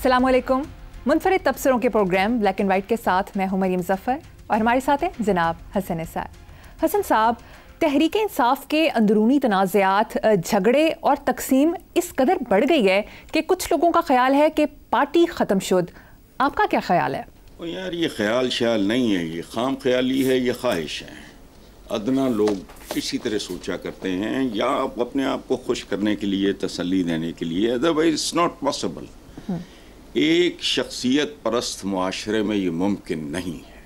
अस्सलामुअलैकुम। मुनफरिद तबसरों के programme black and white के साथ मैं हूं मरीम ज़फ़र और हमारे साथ हैं जनाब हसन निसार। हसन साहब, तहरीक इंसाफ के अंदरूनी तनाज़ात, झगड़े और तकसीम इस कदर बढ़ गई है कि कुछ लोगों का ख्याल है कि पार्टी ख़त्म शुद। आपका क्या ख्याल है? यार ये ख्याल श्याल नहीं है, ये खाम ख्याली है, ये ख्वाहिश है। अदना लोग इसी तरह सोचा करते हैं या अपने आप को खुश करने के लिए, तसल्ली देने के लिए, अदरवाइज इट्स नॉट पॉसिबल। एक शख्सियत परस्त मुआशरे में ये मुमकिन नहीं है।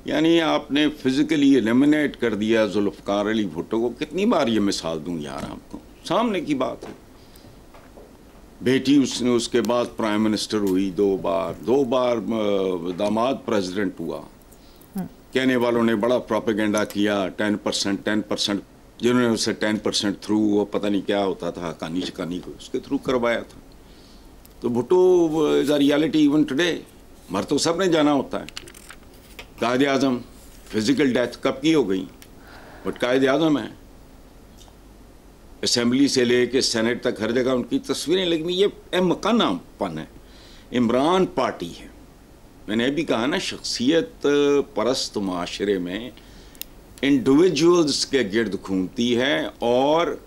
यानी आपने फिज़िकली एलिमिनेट कर दिया जुल्फ़िकार अली भुट्टो को। कितनी बार ये मिसाल दूं यार आपको, सामने की बात है। बेटी उसने उसके बाद प्राइम मिनिस्टर हुई, दो बार दामाद प्रेसिडेंट हुआ। कहने वालों ने बड़ा प्रोपेगेंडा किया, 10%, जिन्होंने उसे 10% थ्रू, वो पता नहीं क्या होता था, हकानी शकानी को उसके थ्रू करवाया था। तो Bhutto is a reality even today. मर तो सब ने जाना होता है। कायद आज़म फिज़िकल डेथ कब की हो गई, बट कायद आज़म है। असेंबली से लेके सेनेट तक हर जगह उनकी तस्वीरें लगी। ये मकानापन है। इमरान पार्टी है, मैंने अभी कहा ना, शख्सियत परस्त माशरे में इंडिविजुअल्स के गिर्द घूमती है और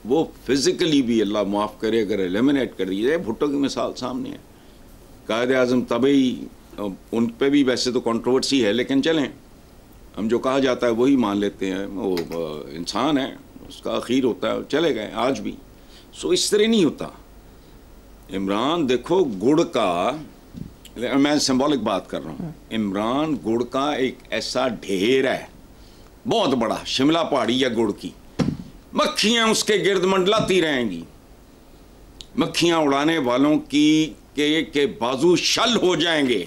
वो फिज़िकली भी, अल्लाह माफ़ करे, अगर एलिमिनेट कर दी जाए। भुट्टो की मिसाल सामने है। कायद आज़म तभी, उन पे भी वैसे तो कंट्रोवर्सी है, लेकिन चलें, हम जो कहा जाता है वही मान लेते हैं। वो इंसान है, उसका आखिर होता है, चले गए आज भी। सो इस तरह नहीं होता। इमरान देखो, गुड़ का, मैं सिंबॉलिक बात कर रहा हूँ, इमरान गुड़ का एक ऐसा ढेर है, बहुत बड़ा, शिमला पहाड़ी या गुड़ की। मक्खियाँ उसके गिर्द मंडलाती रहेंगी। मक्खियाँ उड़ाने वालों की के बाजू शल हो जाएंगे,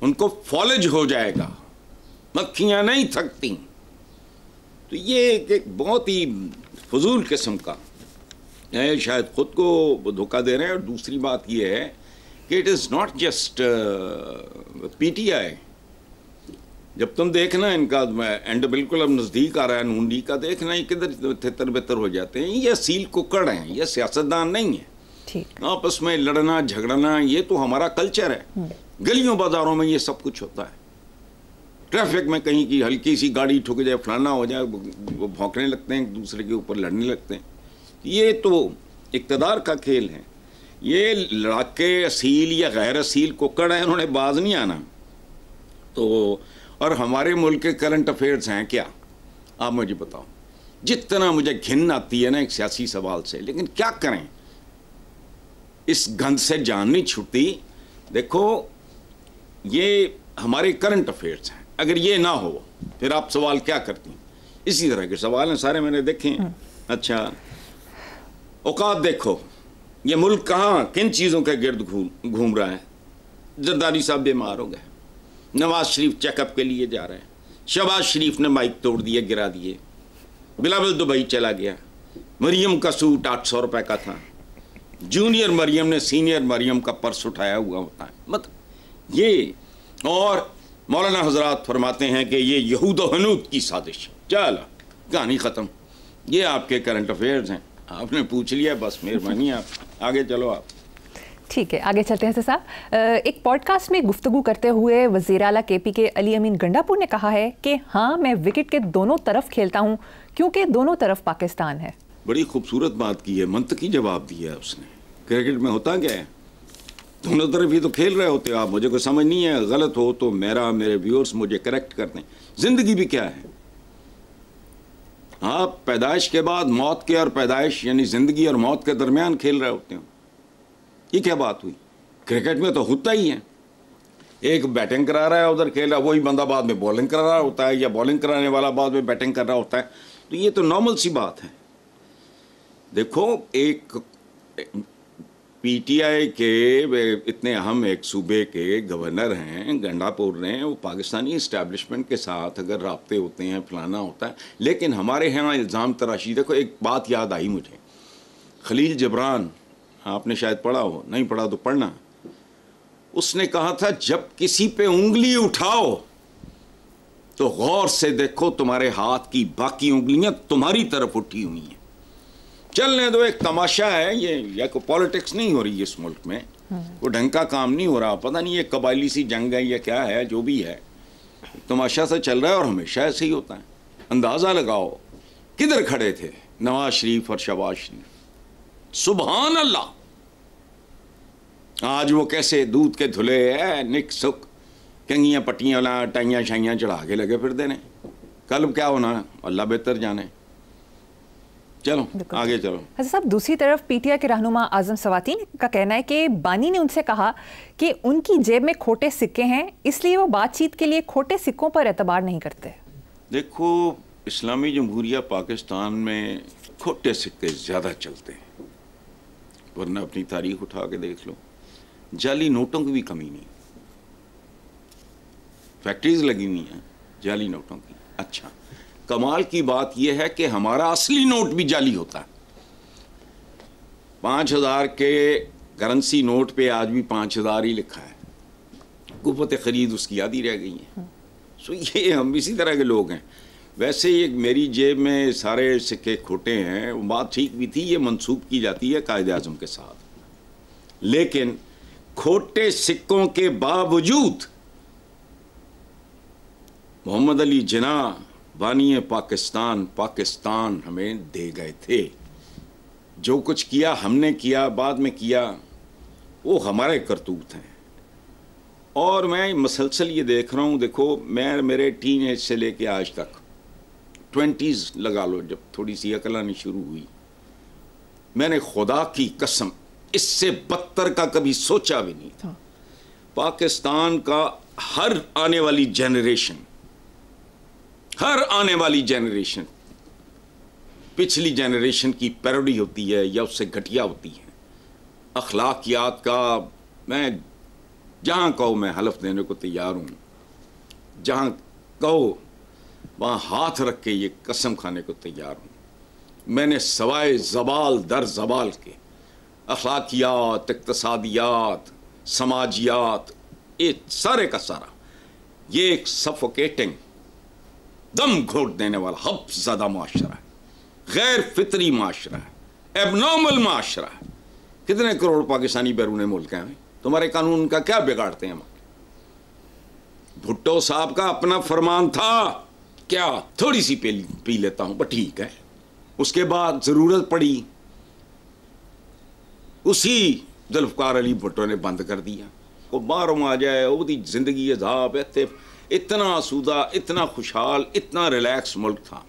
उनको फॉलेज हो जाएगा। मक्खियाँ नहीं थकती। तो ये एक बहुत ही फजूल किस्म का है, शायद खुद को धोखा दे रहे हैं। और दूसरी बात ये है कि it is not just PTI। जब तुम देखना इनका एंड बिल्कुल अब नज़दीक आ रहा है, नून लीग का, देखना ये किधर तितर बितर हो जाते हैं। ये असील कुकड़ हैं, ये सियासतदान नहीं है। आपस में लड़ना झगड़ना ये तो हमारा कल्चर है। गलियों बाजारों में ये सब कुछ होता है। ट्रैफिक में कहीं की हल्की सी गाड़ी ठुक जाए, फलाना हो जाए, वो भौंकने लगते हैं, एक दूसरे के ऊपर लड़ने लगते हैं। ये तो इक़्तिदार का खेल है। ये लड़ाके असील या गैर असील कुकड़ हैं, उन्होंने बाज नहीं आना। तो और हमारे मुल्क के करंट अफेयर्स हैं क्या, आप मुझे बताओ। जितना मुझे घिन आती है ना एक सियासी सवाल से, लेकिन क्या करें, इस गंद से जान नहीं छूटती। देखो, ये हमारे करंट अफेयर्स हैं। अगर ये ना हो फिर आप सवाल क्या करती हैं? इसी तरह के सवाल हैं सारे, मैंने देखे हैं। अच्छा, औकात देखो, ये मुल्क कहाँ किन चीज़ों के गिर्द घूम रहा है। जरदारी साहब बीमार हो गए, नवाज शरीफ चेकअप के लिए जा रहे हैं, शहबाज शरीफ ने माइक तोड़ दिए, गिरा दिए, बिलावल दुबई चला गया, मरियम का सूट 800 रुपये का था, जूनियर मरियम ने सीनियर मरियम का पर्स उठाया हुआ होता है। मतलब ये, और मौलाना हजरात फरमाते हैं कि ये यहूद व हनूद की साजिश। चलो, कहानी ख़त्म। ये आपके करंट अफेयर्स हैं, आपने पूछ लिया, बस मेहरबानी, आप आगे चलो। आप ठीक है, आगे चलते हैं साहब। एक पॉडकास्ट में गुफ्तगू करते हुए वज़ीर आला KP के अली अमीन गंडापुर ने कहा है कि हाँ, मैं विकेट के दोनों तरफ खेलता हूँ क्योंकि दोनों तरफ पाकिस्तान है। बड़ी खूबसूरत बात की है, मंतकी जवाब दिया है उसने। क्रिकेट में होता क्या है, दोनों तरफ ही तो खेल रहे होते हो आप। मुझे कोई समझ नहीं है, गलत हो तो मेरे व्यूअर्स मुझे करेक्ट कर दें। जिंदगी भी क्या है, आप पैदाइश के बाद मौत के, और पैदाइश यानी जिंदगी और मौत के दरमियान खेल रहे होते हो। ये क्या बात हुई? क्रिकेट में तो होता ही है, एक बैटिंग करा रहा है, उधर खेल रहा, वही बंदा बाद में बॉलिंग करा रहा होता है, या बॉलिंग कराने वाला बाद में बैटिंग कर रहा होता है। तो ये तो नॉर्मल सी बात है। देखो, एक PTI के इतने अहम एक सूबे के गवर्नर हैं गंडापुर ने, वो पाकिस्तानी इस्टेब्लिशमेंट के साथ अगर राब्ते होते हैं, फलाना होता है, लेकिन हमारे यहाँ इल्ज़ाम तराशी। देखो, एक बात याद आई मुझे, खलील जिब्रान, आपने शायद पढ़ा हो, नहीं पढ़ा तो पढ़ना। उसने कहा था, जब किसी पे उंगली उठाओ तो गौर से देखो, तुम्हारे हाथ की बाकी उंगलियां तुम्हारी तरफ उठी हुई हैं। चलने दो, एक तमाशा है ये, या कोई पॉलिटिक्स नहीं हो रही है इस मुल्क में, कोई ढंग का काम नहीं हो रहा, पता नहीं ये कबायली सी जंग है या क्या है, जो भी है तमाशा सा चल रहा है और हमेशा ऐसे ही होता है। अंदाज़ा लगाओ किधर खड़े थे नवाज शरीफ और शहबाज शरीफ, सुभान अल्लाह। आज वो कैसे दूध के धुले है, निक सुख कंगियाँ पट्टियाँ वाला टाइयाँ शाइयाँ चढ़ा के लगे फिर देने। कल क्या होना अल्लाह बेहतर जाने। चलो आगे चलो। हसन साहब, दूसरी तरफ पीटीआई के रहनुमा आजम सवातीन का कहना है कि बानी ने उनसे कहा कि उनकी जेब में खोटे सिक्के हैं, इसलिए वो बातचीत के लिए खोटे सिक्कों पर एतबार नहीं करते। देखो, इस्लामी जमहूरिया पाकिस्तान में खोटे सिक्के ज़्यादा चलते हैं, वरना अपनी तारीख उठा के देख लो, जाली नोटों की भी कमी नहीं, फैक्ट्रीज लगी हुई हैं जाली नोटों की। अच्छा, कमाल की बात यह है कि हमारा असली नोट भी जाली होता है। 5000 के करेंसी नोट पे आज भी 5000 ही लिखा है, कुव्वत खरीद उसकी आधी रह गई है। सो ये हम इसी तरह के लोग हैं। वैसे ये मेरी जेब में सारे सिक्के खोटे हैं, वो बात ठीक भी थी, ये मंसूब की जाती है कायदे आज़म के साथ, लेकिन खोटे सिक्कों के बावजूद मोहम्मद अली जिन्ना बानी पाकिस्तान हमें दे गए थे। जो कुछ किया हमने किया, बाद में किया, वो हमारे करतूत हैं। और मैं मसलसल ये देख रहा हूँ, देखो मैं मेरे टीन एज से लेके आज तक 20s लगा लो, जब थोड़ी सी अकल आनी शुरू हुई, मैंने खुदा की कसम इससे बदतर का कभी सोचा भी नहीं था। पाकिस्तान का हर आने वाली जनरेशन पिछली जनरेशन की पैरोडी होती है या उससे घटिया होती है। अखलाकियात का मैं जहाँ कहो मैं हलफ देने को तैयार हूँ, जहाँ कहो वहाँ हाथ रख के ये कसम खाने को तैयार हूँ। मैंने सवाए ज़बाल दर ज़बाल के अखलाकियात, इक़्तिसादियात, समाजियात, ये सारे का सारा ये एक सफोकेटिंग, दम घोट देने वाला हब्ज़दा माशरा है, गैर फितरी माशरा है, एबनॉर्मल माशरा है। कितने करोड़ पाकिस्तानी बैरून मुल्क हैं, तुम्हारे कानून का क्या बिगाड़ते हैं हम? भुट्टो साहब का अपना फरमान था, क्या थोड़ी सी पी लेता हूं बट ठीक है। उसके बाद जरूरत पड़ी, उसी जुल्फ़िकार अली भुट्टो ने बंद कर दिया। वो बाहरों आ जाए, वो जिंदगी अज़ाब, इतना आसूदा, इतना खुशहाल, इतना रिलैक्स मुल्क था,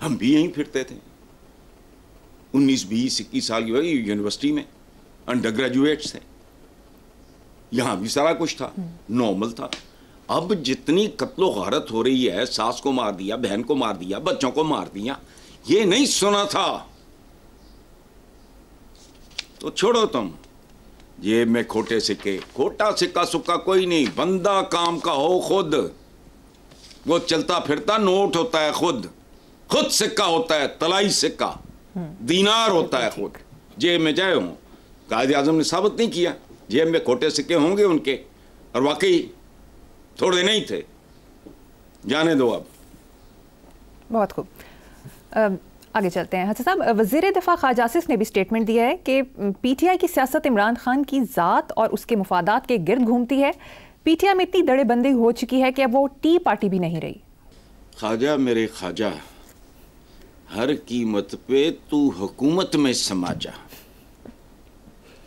हम भी यहीं फिरते थे। 19, 20, 21 साल की यूनिवर्सिटी में अंडर ग्रेजुएट्स थे, यहाँ भी सारा कुछ था, नॉर्मल था। अब जितनी कत्लो गारत हो रही है, सास को मार दिया, बहन को मार दिया, बच्चों को मार दिया, ये नहीं सुना था। तो छोड़ो तुम जेब में खोटे सिक्के, खोटा सिक्का सुक्का कोई नहीं, बंदा काम का हो खुद, वो चलता फिरता नोट होता है, खुद सिक्का होता है, तलाई सिक्का, दीनार होता है खुद, जेब में जाए हों। कायदे आज़म ने साबित नहीं किया जेब में खोटे सिक्के होंगे उनके, और वाकई थोड़े नहीं थे। जाने दो अब। बहुत खूब, आगे चलते हैं। हसन साहब, वज़ीर दिफा ख्वाजा आसिफ ने भी स्टेटमेंट दिया है कि पीटीआई की सियासत इमरान खान की ज़ात और उसके मुफादात के गिर्द घूमती है। पीटीआई में इतनी दड़ेबंदी हो चुकी है कि अब वो टी पार्टी भी नहीं रही। ख्वाजा मेरे ख्वाजा, हर कीमत पे तू हुकूमत में समा जा,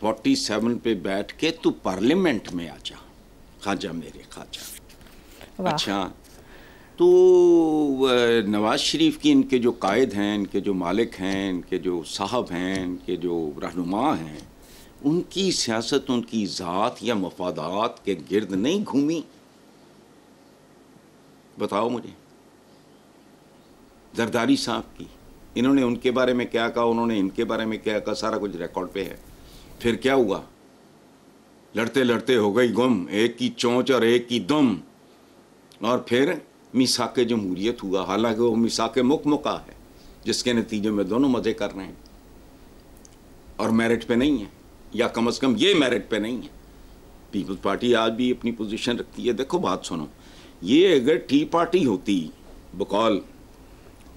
47 पे बैठ के तू पार्लियामेंट में आ जा, ख्वाजा मेरे ख्वाजा। अच्छा, तो नवाज शरीफ की इनके जो कायद हैं, इनके जो मालिक हैं, इनके जो साहब हैं, इनके जो रहनुमा हैं, उनकी सियासत उनकी ज़ात या मफादात के गिर्द नहीं घूमी? बताओ मुझे। जरदारी साहब की, इन्होंने उनके बारे में क्या कहा, उन्होंने इनके बारे में क्या कहा, सारा कुछ रिकॉर्ड पे है। फिर क्या हुआ? लड़ते लड़ते हो गई गुम, एक की चोंच और एक की दुम, और फिर मिसाके जमहूरियत हुआ। हालांकि वो मिसाके मुकमुका है, जिसके नतीजे में दोनों मज़े कर रहे हैं और मेरिट पे नहीं है, या कम से कम ये मेरिट पे नहीं है। पीपल्स पार्टी आज भी अपनी पोजीशन रखती है। देखो बात सुनो, ये अगर टी पार्टी होती बकौल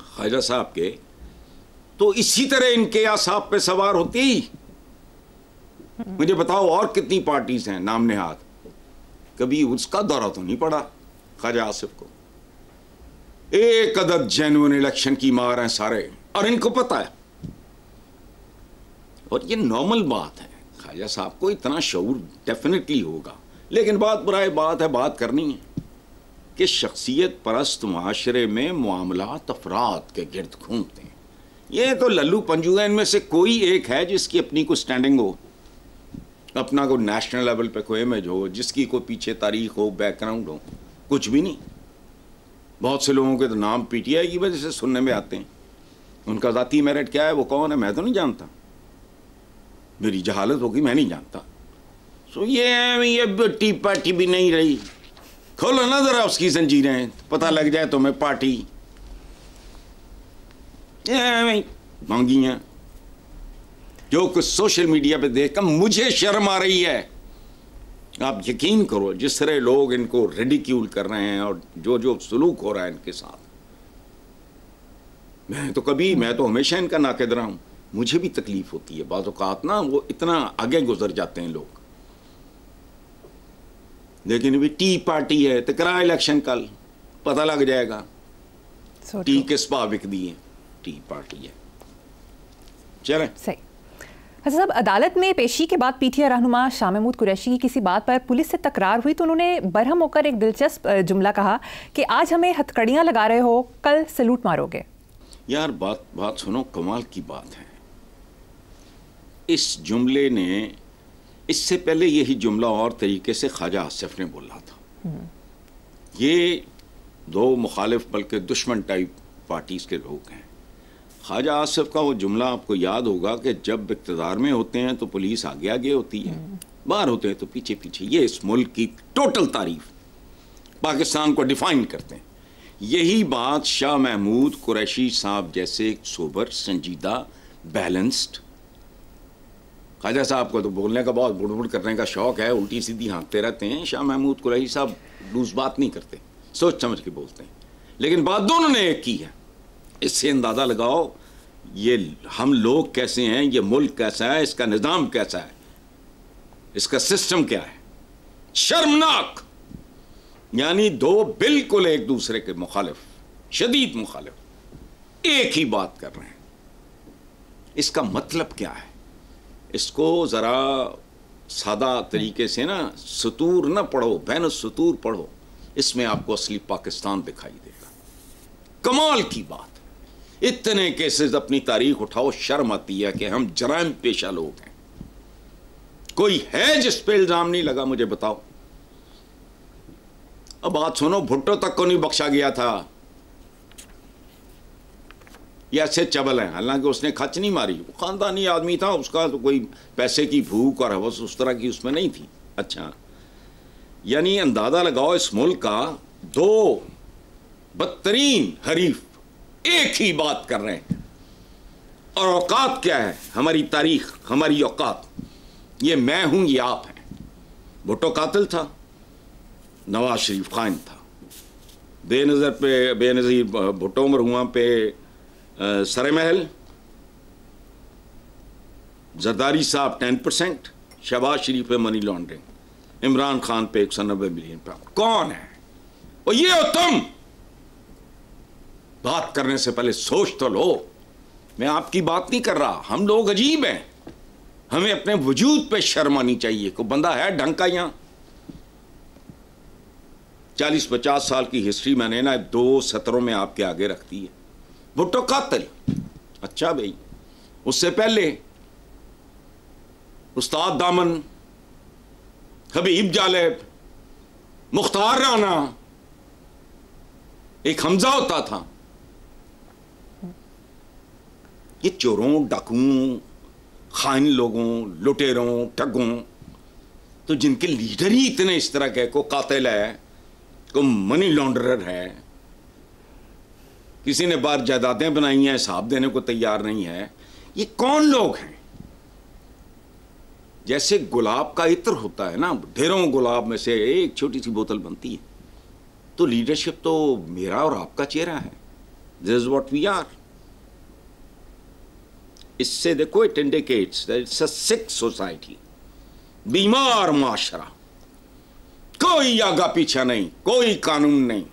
ख्वाजा साहब के, तो इसी तरह इनके आसाब पे सवार होती। मुझे बताओ और कितनी पार्टीज हैं नाम नेहाद, कभी उसका दौरा तो नहीं पड़ा ख्वाजा आसिफ को। एक अदद जेन्युइन इलेक्शन की मार है सारे, और इनको पता है, और ये नॉर्मल बात है। ख्वाजा साहब को इतना शऊर डेफिनेटली होगा, लेकिन बात बुराई बात है, बात करनी है कि शख्सियत परस्त माशरे में मामलात अफराद के गिर्द घूमते हैं। ये तो लल्लू पंजू है, इनमें से कोई एक है जिसकी अपनी कोई स्टैंडिंग हो, अपना कोई नेशनल लेवल पे कोई इमेज हो, जिसकी कोई पीछे तारीख हो, बैकग्राउंड हो, कुछ भी नहीं। बहुत से लोगों के तो नाम पीटीआई की वजह से सुनने में आते हैं। उनका ज़ाती मेरिट क्या है, वो कौन है, मैं तो नहीं जानता, मेरी जहालत होगी, मैं नहीं जानता। सो ये टी पार्टी भी नहीं रही। खोलो ना जरा उसकी जंजीरें, पता लग जाए तुम्हें पार्टी मांगी हैं। जो कुछ सोशल मीडिया पे देखकर मुझे शर्म आ रही है। आप यकीन करो जिस तरह लोग इनको रिडिक्यूल कर रहे हैं और जो जो सलूक हो रहा है इनके साथ, मैं तो हमेशा इनका नाक़िद रहा हूं। मुझे भी तकलीफ होती है बाज़ औक़ात ना, वो इतना आगे गुजर जाते हैं लोग। लेकिन अभी टी पार्टी है, तकरा इलेक्शन कल पता लग जाएगा टी किस भाव बिक दी है। टी पार्टी है। चलें सही। हसन साहब, अदालत में पेशी के बाद पीटीआई रहनुमा शाह महमूद कुरैशी की किसी बात पर पुलिस से तकरार हुई तो उन्होंने बरहम होकर एक दिलचस्प जुमला कहा कि आज हमें हथकड़ियां लगा रहे हो, कल सलूट मारोगे। यार बात सुनो, कमाल की बात है। इस जुमले ने, इससे पहले यही जुमला और तरीके से ख्वाजा आसिफ ने बोला था। ये दो मुखालिफ बल्कि दुश्मन टाइप पार्टीज के लोग हैं। ख्वाजा आसिफ का वो जुमला आपको याद होगा कि जब इक़्तिदार में होते हैं तो पुलिस आगे आगे होती है, बाहर होते हैं तो पीछे पीछे। ये इस मुल्क की टोटल तारीफ, पाकिस्तान को डिफाइन करते हैं। यही बात शाह महमूद कुरैशी साहब जैसे एक सोबर, संजीदा, बैलेंस्ड, ख्वाजा साहब को तो बोलने का बहुत बुड़बुड़ करने का शौक है, उल्टी सीधी हाँकते रहते हैं। शाह महमूद कुरैशी साहब लूज बात नहीं करते, सोच समझ के बोलते हैं। लेकिन बात दोनों ने एक की है। इससे अंदाज़ा लगाओ ये हम लोग कैसे हैं, ये मुल्क कैसा है, इसका निज़ाम कैसा है, इसका सिस्टम क्या है। शर्मनाक। यानी दो बिल्कुल एक दूसरे के मुखालिफ, शदीद मुखालिफ, एक ही बात कर रहे हैं। इसका मतलब क्या है, इसको ज़रा सादा तरीके से ना, सतूर ना पढ़ो, बैन सतूर पढ़ो, इसमें आपको असली पाकिस्तान दिखाई देगा। कमाल की बात। इतने केसेस अपनी तारीख उठाओ, शर्म आती है कि हम जराइम पेशा लोग हैं। कोई है जिस पे इल्जाम नहीं लगा, मुझे बताओ। अब बात सुनो, भुट्टो तक को नहीं बख्शा गया था। ये अच्छे चबल हैं, हालांकि उसने खच नहीं मारी, वो खानदानी आदमी था, उसका तो कोई पैसे की भूख और हवस उस तरह की उसमें नहीं थी। अच्छा, यानी अंदाजा लगाओ इस मुल्क का दो बदतरीन हरीफ एक ही बात कर रहे हैं। और औकात क्या है, हमारी तारीख, हमारी औकात, ये मैं हूं, ये आप हैं। भुट्टो कातिल था, नवाज शरीफ खाइन था। बेनज़ीर भुट्टो मरहुआ पे सरे महल, जरदारी साहब 10%, शहबाज शरीफ पे मनी लॉन्ड्रिंग, इमरान खान पे 190 मिलियन पाउंड। कौन है और ये हो तुम? बात करने से पहले सोच तो लो। मैं आपकी बात नहीं कर रहा, हम लोग अजीब हैं, हमें अपने वजूद पे शर्म आनी चाहिए। कोई बंदा है ढंग का यहां? 40-50 साल की हिस्ट्री मैंने ना 2 सत्रों में आपके आगे रख दी है। भुट्टो कातिल, अच्छा भाई, उससे पहले उस्ताद दामन, हबीब जालिब, मुख्तार राना, एक हमजा होता था। ये चोरों, डाकुओं, खाइन लोगों, लुटेरों, ठगों, तो जिनके लीडर ही इतने इस तरह के, को कातिल है, को मनी लॉन्ड्रर है, किसी ने बार जायदादें बनाई हैं, हिसाब देने को तैयार नहीं है, ये कौन लोग हैं? जैसे गुलाब का इत्र होता है ना, ढेरों गुलाब में से एक छोटी सी बोतल बनती है, तो लीडरशिप तो मेरा और आपका चेहरा है। This is what we are. इससे देखो it indicates that it's a sick society, बीमार माशरा। कोई आगा पीछा नहीं, कोई कानून नहीं,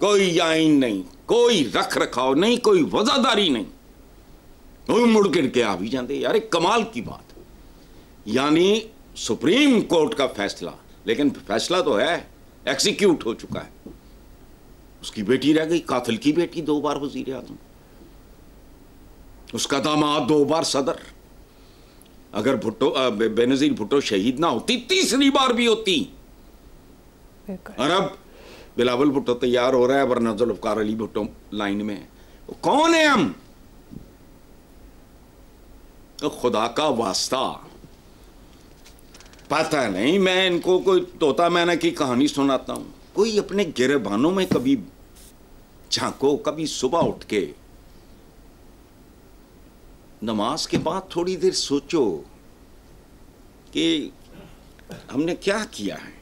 कोई आइन नहीं, कोई रख रखाव नहीं, कोई वजादारी नहीं। वो मुड़ गिर के आ भी जाते यार, एक कमाल की बात। यानी सुप्रीम कोर्ट का फैसला, लेकिन फैसला तो है, एग्जीक्यूट हो चुका है। उसकी बेटी रह गई, कातिल की बेटी 2 बार वजीर आजम, उसका दामाद 2 बार सदर। अगर भुट्टो बेनजीर भुट्टो शहीद ना होती, 3री बार भी होती। और अब बिलावल भुट्टो तैयार हो रहा है, वरना जुल्फकार अली भुट्टो लाइन में है। वो कौन है हम? तो खुदा का वास्ता, पता नहीं, मैं इनको कोई तोता मैना की कहानी सुनाता हूं। कोई अपने गिरबानों में कभी झांको, कभी सुबह उठ के नमाज के बाद थोड़ी देर सोचो कि हमने क्या किया है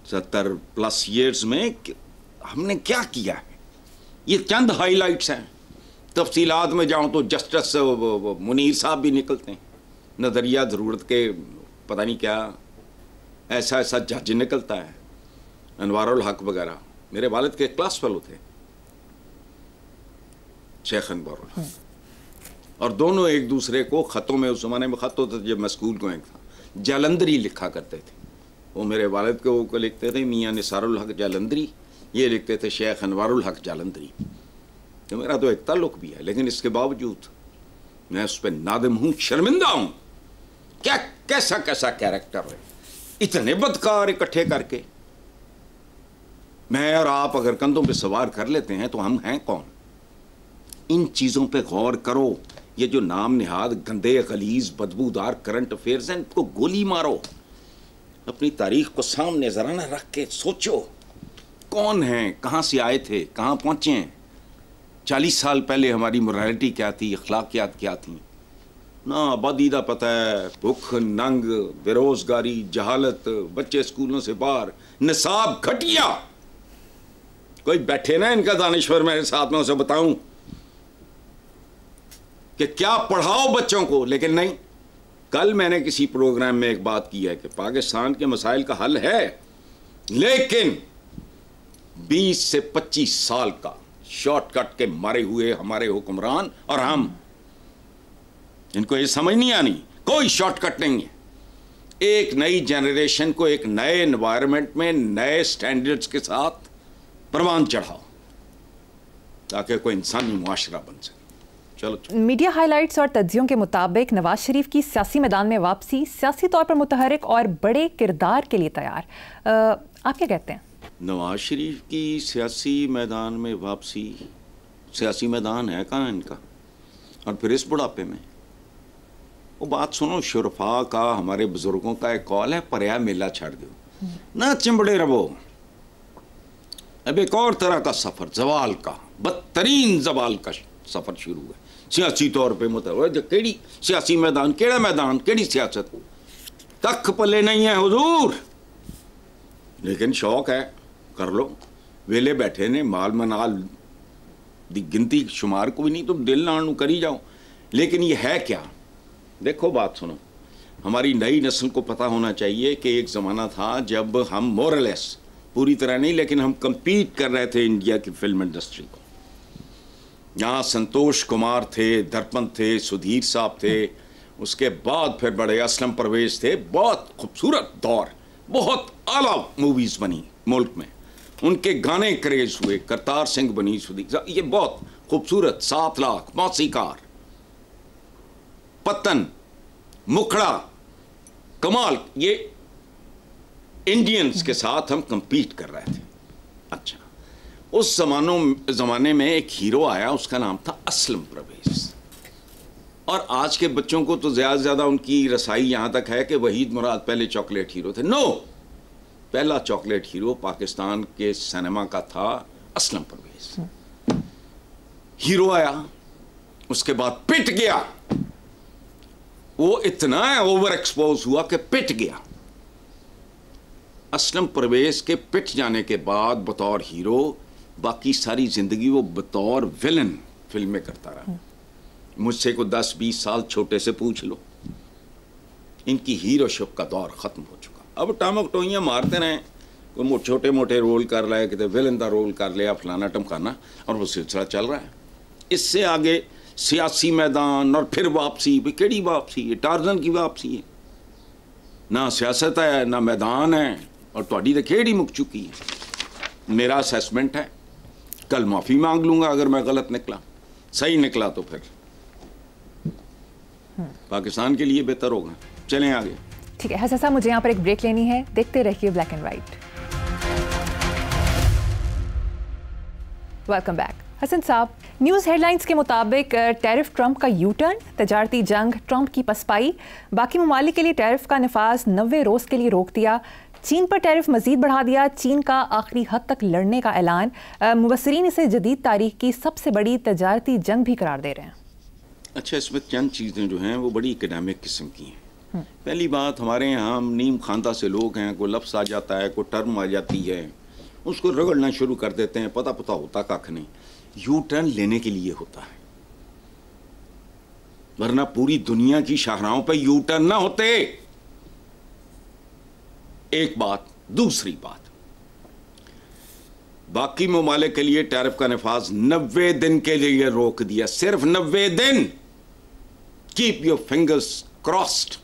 70+ ईयर्स में, हमने क्या किया है। ये चंद हाइलाइट्स हैं। तफसीलात में जाऊं तो जस्टिस मुनीर साहब भी निकलते हैं, नजरिया ज़रूरत के पता नहीं क्या ऐसा ऐसा जज निकलता है, अनवारुल हक वगैरह। मेरे वालिद के क्लास फेलो थे शेख अनवारुल हक, और दोनों एक दूसरे को ख़तों में, उस ज़माने में ख़त होते थे जब मैं स्कूल गोइंग था, जालंधरी लिखा करते थे। वो मेरे वालिद को लिखते थे मियाँ निसारुल हक जालंधरी, ये लिखते थे शेख अनवारुल हक जालंधरी। तो मेरा तो एक ताल्लुक भी है, लेकिन इसके बावजूद मैं उस पर नादिम हूँ, शर्मिंदा हूँ। क्या कैसा कैसा कैरेक्टर है, इतने बदकार इकट्ठे करके। मैं और आप अगर कंधों पे सवार कर लेते हैं तो हम हैं कौन? इन चीज़ों पे गौर करो। ये जो नाम निहाद गंदे गलीज बदबूदार करंट अफेयर्स हैं, इनको गोली मारो। अपनी तारीख को सामने जरा ना रख के सोचो, कौन हैं, कहाँ से आए थे, कहाँ पहुँचे हैं। 40 साल पहले हमारी मोरालिटी क्या थी, अखलाकियात क्या थी ना, आबादीदा पता है। भूख, नंग, बेरोजगारी, जहालत, बच्चे स्कूलों से बाहर, निसाब घटिया। कोई बैठे ना इनका दानिश्वर मेरे साथ में, उसे बताऊं कि क्या पढ़ाओ बच्चों को, लेकिन नहीं। कल मैंने किसी प्रोग्राम में एक बात की है कि पाकिस्तान के मसाइल का हल है, लेकिन 20 से 25 साल का शॉर्टकट के मारे हुए हमारे हुक्मरान और हम, इनको ये समझ नहीं आनी कोई शॉर्टकट नहीं है। एक नई जनरेशन को एक नए एनवायरनमेंट में नए स्टैंडर्ड्स के साथ परवान चढ़ाओ, ताकि कोई इंसानी मुआशरा बन सके। चलो। मीडिया हाइलाइट्स और तज्जियों के मुताबिक नवाज शरीफ की सियासी मैदान में वापसी सियासी तौर पर मुतहरिक और बड़े किरदार के लिए तैयार। आप क्या कहते हैं? नवाज शरीफ की सियासी मैदान में वापसी, सियासी मैदान है कहाँ इनका, और फिर इस बुढ़ापे में। वो बात सुनो, शुरफा का, हमारे बुजुर्गों का एक कॉल है, पर्या मेला छाड़ दो ना, चिंबड़े रहो। अब एक और तरह का सफर, जवाल का, बदतरीन जवाल का सफर शुरू है सियासी तौर पे। मतलब केड़ी सियासी मैदान, केड़ा मैदान, केड़ी सियासत, कख पले नहीं है हुजूर। लेकिन शौक है, कर लो। वेले बैठे ने, माल मनाल दी गिनती शुमार को भी नहीं, तुम दिल नाल करी जाओ। लेकिन ये है क्या? देखो बात सुनो, हमारी नई नस्ल को पता होना चाहिए कि एक ज़माना था जब हम मोरलेस, पूरी तरह नहीं, लेकिन हम कंपीट कर रहे थे इंडिया की फिल्म इंडस्ट्री को। यहाँ संतोष कुमार थे, दर्पण थे, सुधीर साहब थे, उसके बाद फिर बड़े असलम परवेज थे। बहुत खूबसूरत दौर, बहुत आला मूवीज़ बनी मुल्क में, उनके गाने क्रेज हुए। करतार सिंह बनी, सुधीर, ये बहुत खूबसूरत। 7 लाख, मौसीकार, पतन, मुखड़ा, कमाल। ये इंडियंस के साथ हम कंपीट कर रहे थे। अच्छा, उस ज़माने में एक हीरो आया, उसका नाम था असलम परवेज। और आज के बच्चों को तो ज़्यादा से ज़्यादा उनकी रसाई यहाँ तक है कि वहीद मुराद पहले चॉकलेट हीरो थे। नो, पहला चॉकलेट हीरो पाकिस्तान के सिनेमा का था असलम परवेज। हीरो आया, उसके बाद पिट गया। वो इतना ओवर एक्सपोज हुआ कि पिट गया। असलम परवेज के पिट जाने के बाद बतौर हीरो, बाकी सारी जिंदगी वो बतौर विलन फिल्में करता रहा। मुझसे को 10-20 साल छोटे से पूछ लो, इनकी हीरोशिप का दौर ख़त्म हो चुका। अब टामक टोइयाँ मारते रहें, कोई छोटे मोटे रोल कर रहा है, कितने विलन का रोल कर लिया, फलाना टमकाना, और वो सिलसिला चल रहा है। इससे आगे सियासी मैदान और फिर वापसी, भी केड़ी वापसी, ये टार्जन की वापसी है। ना सियासत है ना मैदान है, और तुहाडी तो खेड़ ही मुक चुकी है। मेरा असेसमेंट है, कल माफ़ी मांग लूँगा अगर मैं गलत निकला, सही निकला तो फिर पाकिस्तान के लिए बेहतर होगा। चलें आगे। ठीक है हसन साहब, मुझे यहाँ पर एक ब्रेक लेनी है, देखते रहिए black and white. Welcome back. Hasan साहब, न्यूज़ हेडलाइंस के मुताबिक टैरिफ ट्रंप का यू टर्न, तजारती जंग ट्रंप की पसपाई, बाकी ममालिक के लिए टैरिफ का नफाज 90 रोज़ के लिए रोक दिया, चीन पर टैरिफ मजीद बढ़ा दिया, चीन का आखिरी हद तक लड़ने का ऐलान। मुबसरीन इसे जदीद तारीख की सबसे बड़ी तजारती जंग भी करार दे रहे हैं। अच्छा, इसमें चंद चीज़ें जो हैं वो बड़ी एकेडमिक किस्म की हैं। पहली बात, हमारे यहाँ हम नीम खानदा से लोग हैं, कोई लफ्ज़ आ जाता है, कोई टर्म आ जाती है, उसको रगड़ना शुरू कर देते हैं, पता होता कख नहीं। यू टर्न लेने के लिए होता है, वरना पूरी दुनिया की शाहराहों पर यू टर्न ना होते। एक बात। दूसरी बात, बाकी ममालिक के लिए टैरिफ का नफाज 90 दिन के लिए रोक दिया, सिर्फ 90 दिन। Keep your fingers crossed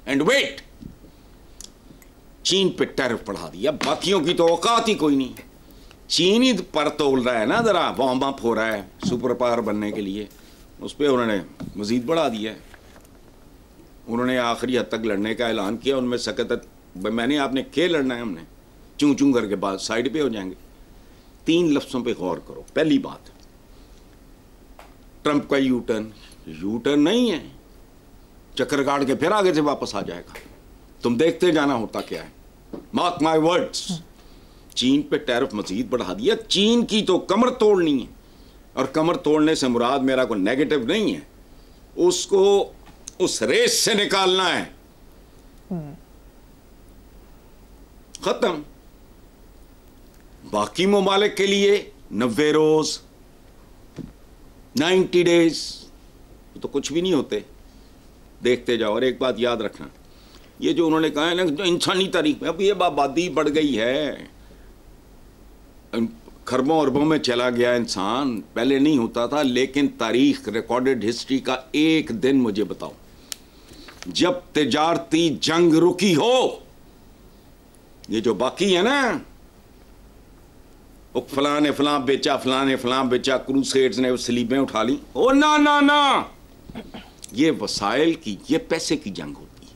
and wait. चीन पे टैरिफ बढ़ा दिया, बाकियों की तो औकात ही कोई नहीं। चीन ही पर तोल रहा है ना, जरा वार्म अप हो रहा है सुपर पावर बनने के लिए, उस पर उन्होंने मजीद बढ़ा दिया है। उन्होंने आखिरी हद तक लड़ने का ऐलान किया, उनमें सकत मैंने आपने क्या लड़ना है, हमने चूं चूं करके बाद साइड पे हो जाएंगे। 3 लफ्ज़ों पे गौर करो। पहली बात, ट्रंप का यू टर्न नहीं है, चक्कर काट के फिर आगे से वापस आ जाएगा। तुम देखते जाना होता क्या है। मार्क माय वर्ड्स, चीन पे टैरिफ मजीद बढ़ा दिया। चीन की तो कमर तोड़नी है, और कमर तोड़ने से मुराद मेरा कोई नेगेटिव नहीं है, उसको उस रेस से निकालना है। खत्म। बाकी ममालिक के लिए 90 रोज, 90 डेज तो कुछ भी नहीं होते, देखते जाओ। और एक बात याद रखना, ये जो उन्होंने कहा है ना, जो इंसानी तारीख में अब ये आबादी बढ़ गई है, खरबों अरबों में चला गया इंसान, पहले नहीं होता था। लेकिन तारीख, रिकॉर्डेड हिस्ट्री का एक दिन मुझे बताओ जब तिजारती जंग रुकी हो। ये जो बाकी है ना, वो फलां ने फलां बेचा, फलां ने फलां बेचा, क्रूसेड्स ने सलीबें उठा ली। ओ ना ना ना, ये वसाइल की, ये पैसे की जंग होती है।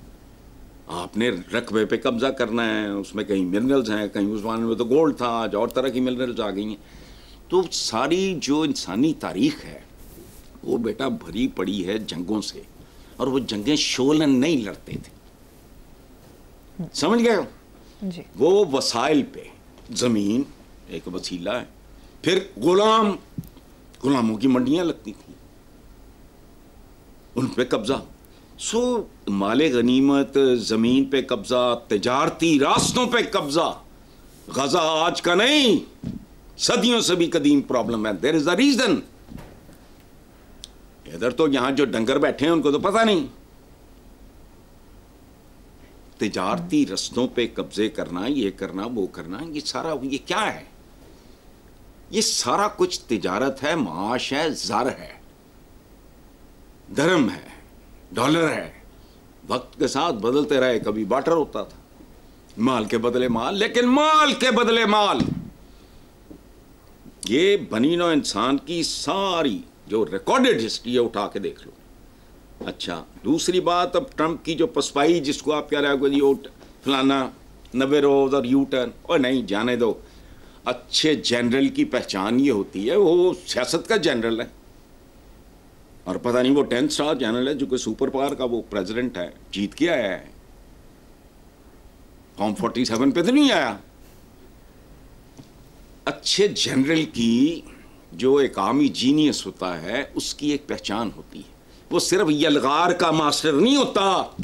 आपने रकबे पे कब्जा करना है, उसमें कहीं मिनरल्स हैं, कहीं उस जमाने में तो गोल्ड था, आज और तरह की मिनरल्स आ गई हैं। तो सारी जो इंसानी तारीख है वो बेटा भरी पड़ी है जंगों से, और वो जंगें शोलन नहीं लड़ते थे, समझ गए हो? वो वसाइल पे, जमीन एक वसीला है, फिर गुलामों की मंडियां लगती थी, उन पे कब्जा। सो माले गनीमत, जमीन पे कब्जा, तिजारती रास्तों पे कब्जा। गजा आज का नहीं, सदियों से भी कदीम प्रॉब्लम है। There is a reason. इधर तो यहां जो डंगर बैठे हैं उनको तो पता नहीं। तिजारती रस्तों पे कब्जे करना, ये करना, वो करना, ये सारा, ये क्या है? ये सारा कुछ तिजारत है, माश है, ज़र है, धर्म है, डॉलर है। वक्त के साथ बदलते रहे, कभी बाटर होता था, माल के बदले माल, लेकिन माल के बदले माल। ये बनी नौ इंसान की सारी जो रिकॉर्डेड हिस्ट्री है, उठा के देख लो। अच्छा, दूसरी बात, अब ट्रंप की जो पसपाई, जिसको आप कह रहे हो फलाना 90 रोज और यू टर्न, और नहीं, जाने दो। अच्छे जनरल की पहचान ये होती है, वो सियासत का जनरल है, और पता नहीं वो 10 स्टार जनरल है, जो कि सुपर पावर का वो प्रेसिडेंट है, जीत के आया है, फॉर्म 47 पे तो नहीं आया। अच्छे जनरल की जो एक आर्मी जीनियस होता है, उसकी एक पहचान होती है। वो सिर्फ यलगार का मास्टर नहीं होता,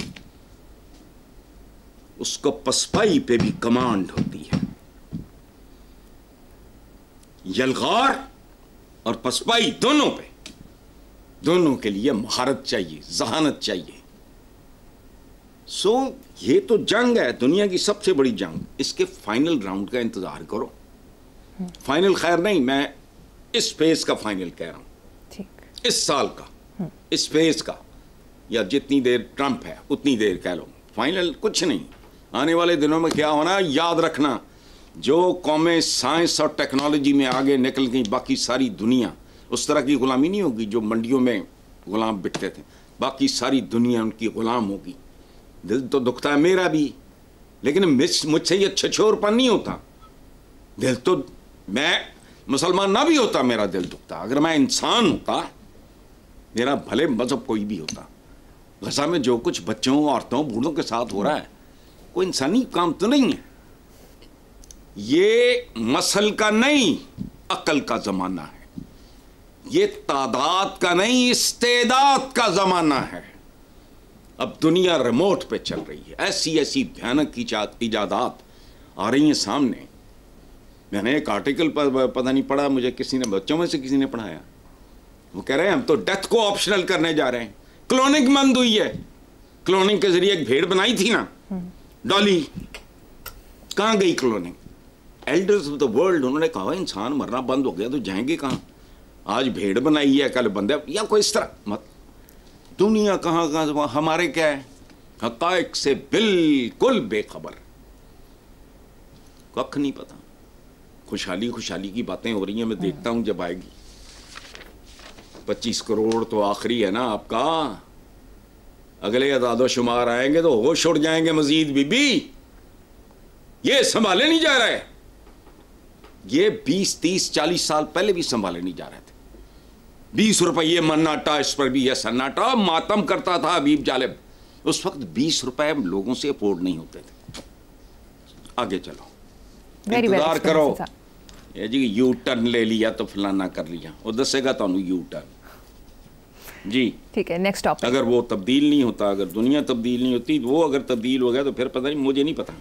उसको पसपाई पे भी कमांड होती है। यलगार और पसपाई दोनों पे दोनों के लिए महारत चाहिए, जहानत चाहिए। ये तो जंग है, दुनिया की सबसे बड़ी जंग। इसके फाइनल राउंड का इंतजार करो। फाइनल खैर नहीं, मैं इस फेज का फाइनल कह रहा हूं, इस साल का, इस फेज का, या जितनी देर ट्रंप है उतनी देर कह लो। फाइनल कुछ नहीं। आने वाले दिनों में क्या होना, याद रखना, जो कौमें साइंस और टेक्नोलॉजी में आगे निकल गई, बाकी सारी दुनिया उस तरह की गुलामी नहीं होगी जो मंडियों में गुलाम बिकते थे। बाकी सारी दुनिया उनकी गुलाम होगी। दिल तो दुखता है मेरा भी, लेकिन मुझसे ये छछोरपन नहीं होता। दिल तो, मैं मुसलमान ना भी होता मेरा दिल दुखता। अगर मैं इंसान होता, मेरा भले मजहब कोई भी होता, गजा में जो कुछ बच्चों, औरतों, बूढ़ों के साथ हो रहा है, कोई इंसानी काम तो नहीं है। ये मसल का नहीं, अकल का जमाना है। ये तादाद का नहीं, इस्तेदाद का जमाना है। अब दुनिया रिमोट पे चल रही है। ऐसी ऐसी भयानक इजादात आ रही हैं सामने। मैंने एक आर्टिकल पर पता नहीं पढ़ा, मुझे किसी ने, बच्चों में से किसी ने पढ़ाया। वो कह रहे हैं हम तो डेथ को ऑप्शनल करने जा रहे हैं। क्लोनिंग बंद हुई है। क्लोनिंग के जरिए एक भेड़ बनाई थी ना, डॉली, कहां गई cloning? Elders of the world, उन्होंने कहा इंसान मरना बंद हो गया तो जाएंगे कहां? आज भेड़ बनाई है, कल बंदे, या कोई इस तरह मत। दुनिया कहां हमारे क्या है, हकायक से बिल्कुल बेखबर, कख नहीं पता। खुशहाली खुशहाली की बातें हो रही हैं, मैं देखता हूं जब आएगी। 25 करोड़ तो आखिरी है ना आपका, अगले अदादोशुमार आएंगे तो होश उड़ जाएंगे मजीद। बीबी ये संभाले नहीं जा रहे। ये 20, 30, 40 साल पहले भी संभाले नहीं जा रहे थे। 20 रुपये मन्नाटा, इस पर भी यह सन्नाटा, मातम करता था हबीब जालिब। उस वक्त 20 रुपए लोगों से अफोर्ड नहीं होते थे। आगे चलो, इंतजार करो। ये जी यू टर्न ले लिया तो फलाना कर लिया, वो दसेगा तो यू टर्न जी। ठीक है, नेक्स्ट टॉपिक। अगर वो तब्दील नहीं होता, अगर दुनिया तब्दील नहीं होती, वो अगर तब्दील हो गया तो फिर पता नहीं, मुझे नहीं पता।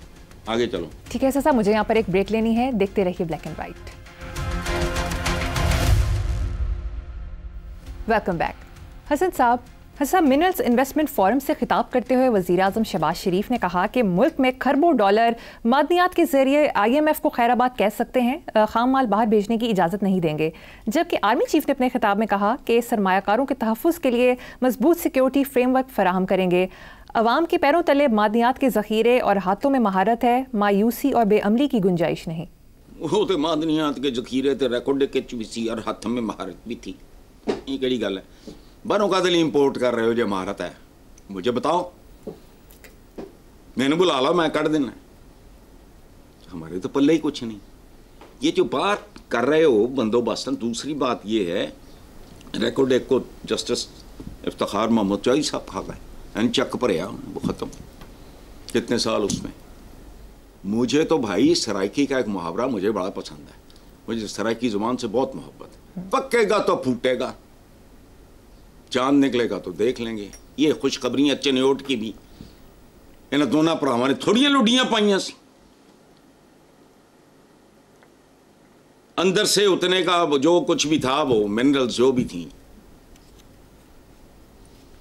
आगे चलो। ठीक है ससा, मुझे यहाँ पर एक ब्रेक लेनी है। देखते रहिए black and white. Welcome back. Hasan साहब, मिनरल्स इन्वेस्टमेंट फोरम से खिताब करते हुए वज़ीर आज़म शहबाज शरीफ ने कहा कि मुल्क में खरबों डॉलर मादनियात के जरिए IMF को खैराबाद कह सकते हैं, खाम माल बाहर भेजने की इजाज़त नहीं देंगे। जबकि आर्मी चीफ ने अपने खिताब में कहा कि सरमायाकारों के तहफ़्फ़ुज़ के लिए मजबूत सिक्योरिटी फ्रेमवर्क फराहम करेंगे। अवाम के पैरों तले मादनियात के ज़ख़ीरे और हाथों में महारत है, मायूसी और बेअमली की गुंजाइश नहीं। वो तो मादनियात के ज़ख़ीरे थे, रिकॉर्ड के भी और हाथों में महारत भी थी। ये कड़ी गल है? बनो का दिल इंपोर्ट कर रहे हो जो महारत है, मुझे बताओ, मैंने बुला लो, मैं कर देना। हमारे तो पल्ले ही कुछ नहीं। ये जो बात कर रहे हो बंदोबस्त, दूसरी बात ये है, रिकॉर्ड एक को जस्टिस इफ्तिखार मोहम्मद चौधरी साहब खा गए, यानी चक भरया, वो ख़त्म। कितने साल उसमें। मुझे तो भाई सराइकी का एक मुहावरा मुझे बड़ा पसंद है। मुझे सराइकी ज़ुबान से बहुत मोहब्बत है। पकेगा तो फूटेगा, चांद निकलेगा तो देख लेंगे। ये खुशखबरियां चनियोट की भी, इन्हें दोनों भरावां ने थोड़ियां लुडियां पाइयां सी। अंदर से उतने का जो कुछ भी था, वो मिनरल्स जो भी थी,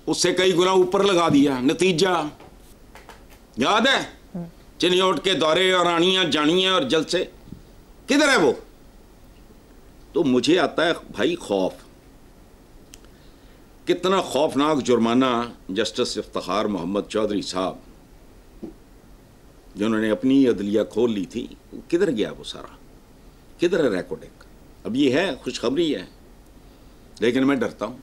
उससे कई गुना ऊपर लगा दिया। नतीजा याद है, चनियोट के दौरे और आनियां जानियां और जलसे, किधर है वो? तो मुझे आता है भाई खौफ। कितना खौफनाक जुर्माना जस्टिस इफ्तिखार मोहम्मद चौधरी साहब, जिन्होंने अपनी अदलिया खोल ली थी, किधर गया वो सारा? किधर है रिकॉर्डिंग? अब ये है, खुशखबरी है, लेकिन मैं डरता हूं।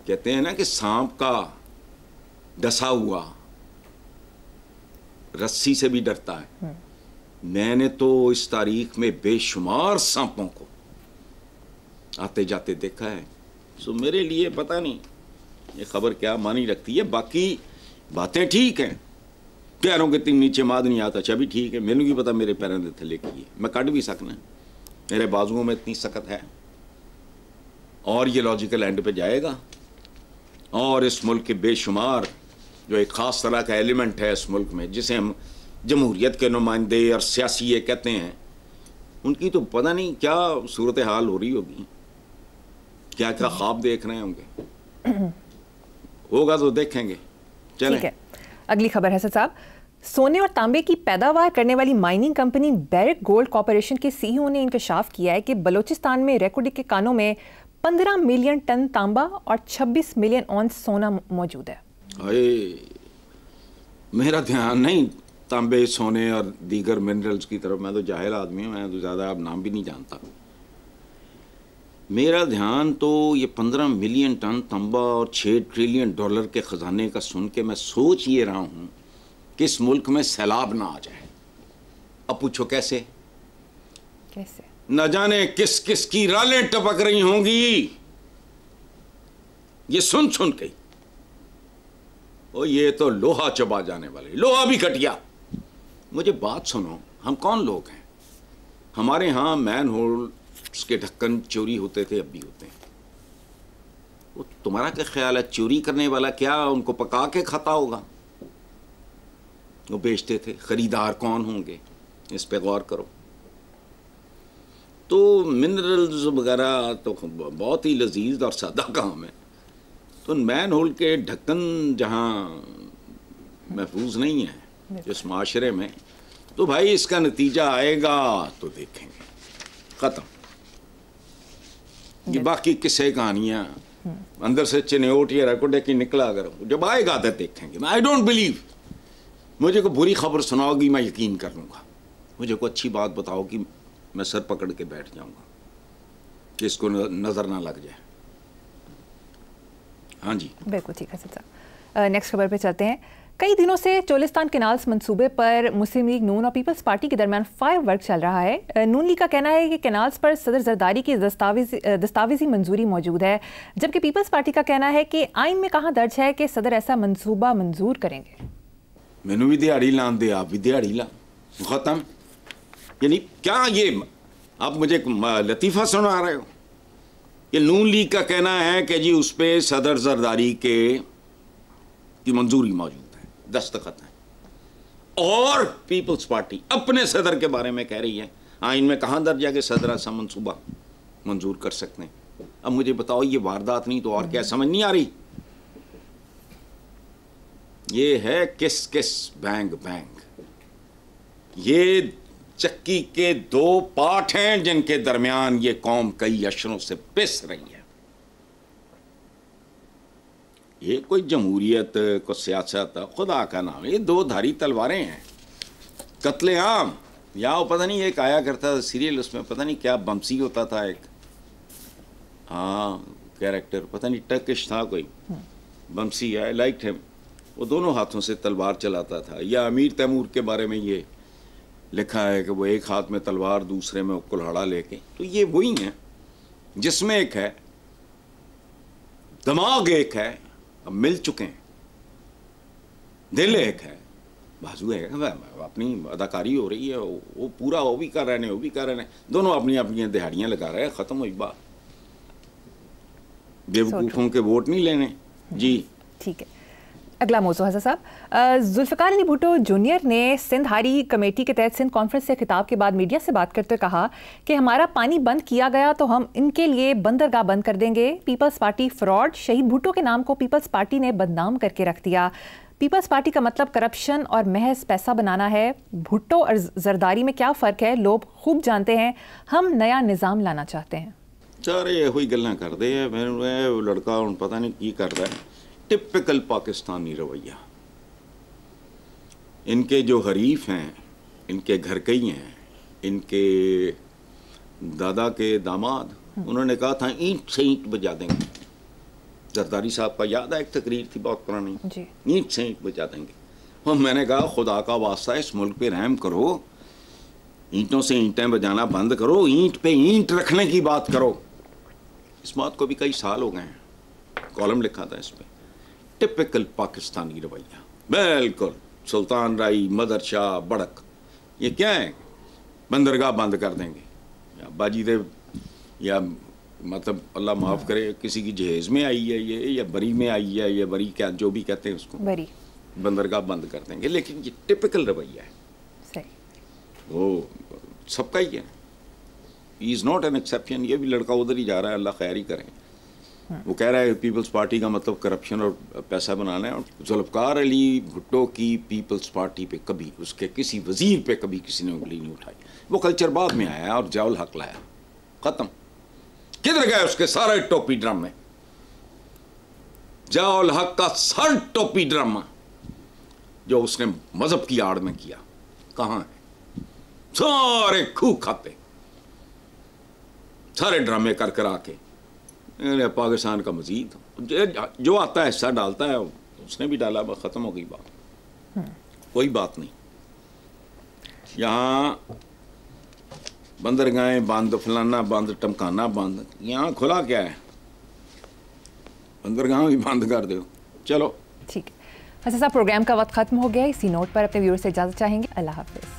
कहते हैं ना कि सांप का डसा हुआ रस्सी से भी डरता है। मैंने तो इस तारीख में बेशुमार सांपों को आते जाते देखा है। सो मेरे लिए पता नहीं ये खबर क्या मानी रखती है। बाकी बातें ठीक हैं, पैरों के तीन नीचे माद नहीं आता, अच्छा भी ठीक है। मैंने भी पता मेरे पैरों के थले की है, मैं कट भी सकना, मेरे बाजुओं में इतनी सख्त है, और ये लॉजिकल एंड पे जाएगा। और इस मुल्क के बेशुमार जो एक ख़ास तरह का एलिमेंट है इस मुल्क में, जिसे हम जमहूरियत के नुमाइंदे और सियासी ये कहते हैं, उनकी तो पता नहीं क्या सूरत हाल हो रही होगी। क्या क्या ख्वाब देख रहे होंगे। होगा तो देखेंगे। चलें। ठीक है, अगली खबर है साहब। सोने और तांबे की पैदावार करने वाली mining company Barrick Gold Corporation के सीईओ ने इंकशाफ किया है कि बलूचिस्तान में रेकोर्ड के कानों में 15 मिलियन टन तांबा और 26 मिलियन औंस सोना मौजूद है। मेरा ध्यान नहीं तांबे, सोने और दीगर मिनरल्स की तरफ, मैं तो जाहिल आदमी हूँ, मैं तो ज़्यादा अब नाम भी नहीं जानता। मेरा ध्यान तो ये 15 मिलियन टन तांबा और 6 ट्रिलियन डॉलर के ख़जाने का सुन के मैं सोच ये रहा हूँ कि इस मुल्क में सैलाब ना आ जाए। अब पूछो कैसे? कैसे? न जाने किस किस की रालें टपक रही होंगी ये सुन सुन के। ओ ये तो लोहा चबा जाने वाले, लोहा भी घटिया। मुझे बात सुनो, हम कौन लोग हैं? हमारे यहाँ मैन होल्स के ढक्कन चोरी होते थे, अब भी होते हैं। वो तुम्हारा क्या ख्याल है, चोरी करने वाला क्या उनको पका के खाता होगा? वो बेचते थे, खरीदार कौन होंगे, इस पे गौर करो। तो मिनरल्स वगैरह तो बहुत ही लजीज और सादा काम है। तो मैन होल के ढक्कन जहाँ महफूज नहीं है इस माशरे में, तो भाई इसका नतीजा आएगा तो देखेंगे। ख़त्म। ये बाकी किस्से कहानियाँ अंदर से चिन्होट या रेकोडे की निकला, अगर जब आएगा तो देखेंगे। I don't believe. मुझे को बुरी खबर सुनाओगी मैं यकीन कर लूँगा, मुझे को अच्छी बात बताओ कि मैं सर पकड़ के बैठ जाऊँगा कि इसको नज़र ना लग जाए। हाँ जी, बिल्कुल ठीक है सर। नेक्स्ट खबर पे चलते हैं। कई दिनों से चोलिस्तान केनाल्स मंसूबे पर मुस्लिम लीग नून और पीपल्स पार्टी के दरमियान फायर वर्क चल रहा है। नून लीग का कहना है कि केनाल्स पर सदर जरदारी की दस्तावेजी मंजूरी मौजूद है, जबकि पीपल्स पार्टी का कहना है कि आइन में कहाँ दर्ज है कि सदर ऐसा मंसूबा मंजूर करेंगे। मैनू भी दिहाड़ी लान दे, आप भी दिहाड़ी ला, खत्म। यानी क्या ये आप मुझे लतीफ़ा सुना रहे हो? ये नून लीग का कहना है कि जी उस पर सदर जरदारी की मंजूरी मौजूद है, दस्तखत है। और पीपल्स पार्टी अपने सदर के बारे में कह रही है आइन में कहाँ दर्ज है कि सदर ऐसा मंसूबा मंजूर कर सकते हैं। अब मुझे बताओ ये वारदात नहीं तो और क्या? समझ नहीं आ रही। ये है किस किस बैंग बैंग। ये चक्की के 2 पार्ट हैं जिनके दरमियान ये कौम कई अशरों से पिस रही है। ये कोई जमहूरियत को सियासत, खुदा का नाम, ये 2 धारी तलवारें हैं। कत्लेआम या पता नहीं एक आया करता था सीरियल, उसमें पता नहीं क्या बमसी होता था एक, हाँ कैरेक्टर, पता नहीं टर्किश था कोई, बमसी, आई लाइक्ड हिम। वो दोनों हाथों से तलवार चलाता था। या अमीर तैमूर के बारे में ये लिखा है कि वो एक हाथ में तलवार दूसरे में कुल्हाड़ा लेके। तो ये वही है जिसमें एक है दिमाग, एक है, अब मिल चुके हैं, दिल एक है, बाजू है, अपनी अदाकारी हो रही है, वो पूरा वो भी कर रहे हैं, वो भी कर रहे हैं, दोनों अपनी अपनी दिहाड़ियां लगा रहे हैं। ख़त्म हुई बात। बेवकूफ़ों के वोट नहीं लेने जी। ठीक है, अगला मौजू है साहब। जुल्फ़िकार अली भुट्टो जूनियर ने सिंध हारी कमेटी के तहत सिंध कॉन्फ्रेंस से खिताब के बाद मीडिया से बात करते हुए कहा कि हमारा पानी बंद किया गया तो हम इनके लिए बंदरगाह बंद कर देंगे। पीपल्स पार्टी फ्रॉड, शहीद भुट्टो के नाम को पीपल्स पार्टी ने बदनाम करके रख दिया। पीपल्स पार्टी का मतलब करप्शन और महज पैसा बनाना है। भुट्टो और जरदारी में क्या फ़र्क है लोग खूब जानते हैं। हम नया निज़ाम लाना चाहते हैं। सारे यही गल्लां करते हैं। मैं लड़का हूँ पता नहीं की कर रहा है। टिपिकल पाकिस्तानी रवैया। इनके जो हरीफ हैं, इनके घर कई हैं, इनके दादा के दामाद, उन्होंने कहा था ईंट से ईंट बजा देंगे। जरदारी साहब का याद है एक तकरीर थी बहुत पुरानी, ईंट से ईंट बजा देंगे। और मैंने कहा खुदा का वास्ता इस मुल्क पे रहम करो, ईंटों से ईंटें बजाना बंद करो, ईंट पे ईंट रखने की बात करो। इस बात को भी कई साल हो गए हैं, कॉलम लिखा था इस पर। टिपिकल पाकिस्तानी रवैया, बिल्कुल सुल्तान राई, मदर शाह, बड़क, ये क्या है? बंदरगाह बंद कर देंगे या बाजीदेव, या मतलब अल्लाह माफ़ करे किसी की जहेज़ में आई है ये, या बरी में आई है, या बरी क्या जो भी कहते हैं उसको, बरी, बंदरगाह बंद कर देंगे। लेकिन ये टिपिकल रवैया है, सही, वो सबका ही है। He is not an exception. ये भी लड़का उधर ही जा रहा है, अल्लाह खैर ही करें। वो कह रहा है पीपल्स पार्टी का मतलब करप्शन और पैसा बनाना है, और जुल्फ़िकार अली भुट्टो की पीपल्स पार्टी पे कभी, उसके किसी वजीर पे कभी किसी ने उंगली नहीं उठाई। वो कल्चर बाद में आया और जियाउल हक लाया, ख़त्म। किधर गए उसके सारे टोपी ड्रामे? जियाउल हक का सर टोपी ड्रामा जो उसने मजहब की आड़ में किया, कहाँ है? सारे खूह खाते, सारे ड्रामे कर कर आके पाकिस्तान का मजीद जो आता है हिस्सा डालता है, उसने भी डाला, ख़त्म हो गई बात। कोई बात नहीं। यहाँ बंदरगाहें बंद, फलाना बंद, टमकाना बंद, यहाँ खुला क्या है? बंदरगाह भी बंद कर दो। चलो ठीक है। हसन साहब, प्रोग्राम का वक्त ख़त्म हो गया है। इसी नोट पर अपने व्यूअर्स से इजाज़त चाहेंगे। अल्लाह हाफ़िज़।